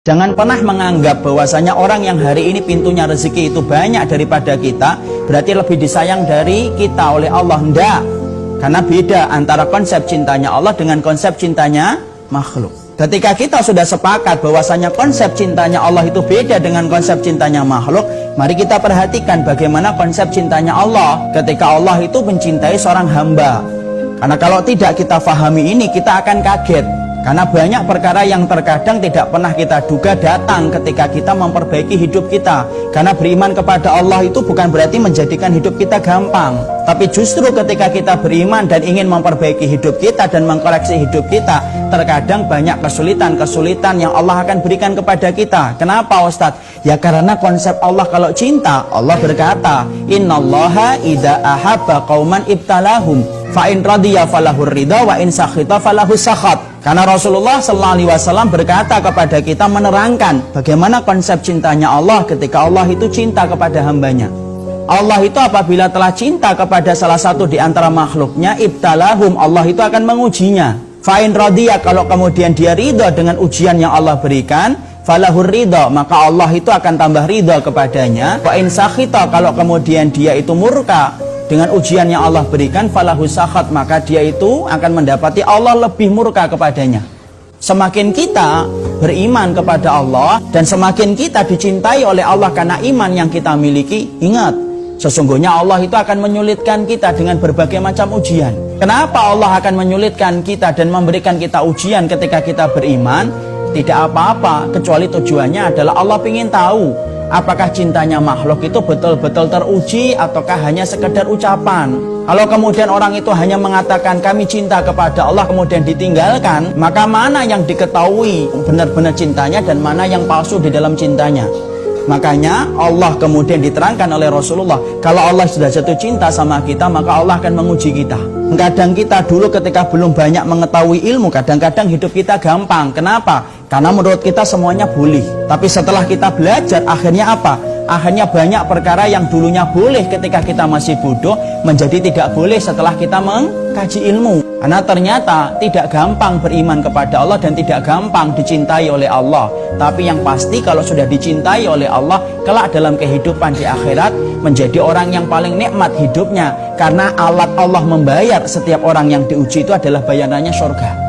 Jangan pernah menganggap bahwasanya orang yang hari ini pintunya rezeki itu banyak daripada kita, berarti lebih disayang dari kita oleh Allah. Tidak. Karena beda antara konsep cintanya Allah dengan konsep cintanya makhluk. Ketika kita sudah sepakat bahwasanya konsep cintanya Allah itu beda dengan konsep cintanya makhluk, mari kita perhatikan bagaimana konsep cintanya Allah ketika Allah itu mencintai seorang hamba. Karena kalau tidak kita fahami ini, kita akan kaget. Karena banyak perkara yang terkadang tidak pernah kita duga datang ketika kita memperbaiki hidup kita. Karena beriman kepada Allah itu bukan berarti menjadikan hidup kita gampang. Tapi justru ketika kita beriman dan ingin memperbaiki hidup kita dan mengkoreksi hidup kita, terkadang banyak kesulitan-kesulitan yang Allah akan berikan kepada kita. Kenapa Ustadz? Ya karena konsep Allah kalau cinta, Allah berkata, Innallaha idza ahabba qauman ibtalahum, fa in radiya falahur ridha wa in sakhita falahus sakhat. Karena Rasulullah SAW berkata kepada kita, menerangkan bagaimana konsep cintanya Allah ketika Allah itu cinta kepada hambanya. Allah itu apabila telah cinta kepada salah satu di antara makhluknya, ibtalahum, Allah itu akan mengujinya. Fa in radiya, kalau kemudian dia ridha dengan ujian yang Allah berikan, falahur ridha, maka Allah itu akan tambah ridha kepadanya. Wa in sakhita, kalau kemudian dia itu murka dengan ujian yang Allah berikan, falahu sakhat, maka dia itu akan mendapati Allah lebih murka kepadanya. Semakin kita beriman kepada Allah dan semakin kita dicintai oleh Allah karena iman yang kita miliki, ingat, sesungguhnya Allah itu akan menyulitkan kita dengan berbagai macam ujian. Kenapa Allah akan menyulitkan kita dan memberikan kita ujian ketika kita beriman? Tidak apa-apa, kecuali tujuannya adalah Allah ingin tahu apakah cintanya makhluk itu betul-betul teruji ataukah hanya sekedar ucapan. Kalau kemudian orang itu hanya mengatakan kami cinta kepada Allah kemudian ditinggalkan, maka mana yang diketahui benar-benar cintanya dan mana yang palsu di dalam cintanya. Makanya Allah kemudian diterangkan oleh Rasulullah, kalau Allah sudah jatuh cinta sama kita, maka Allah akan menguji kita. Kadang kita dulu ketika belum banyak mengetahui ilmu, kadang-kadang hidup kita gampang. Kenapa? Karena menurut kita semuanya boleh. Tapi setelah kita belajar, akhirnya apa? Akhirnya banyak perkara yang dulunya boleh ketika kita masih bodoh, menjadi tidak boleh setelah kita mengkaji ilmu. Karena ternyata tidak gampang beriman kepada Allah dan tidak gampang dicintai oleh Allah. Tapi yang pasti kalau sudah dicintai oleh Allah, kelak dalam kehidupan di akhirat menjadi orang yang paling nikmat hidupnya. Karena alat Allah membayar setiap orang yang diuji itu adalah bayarannya surga.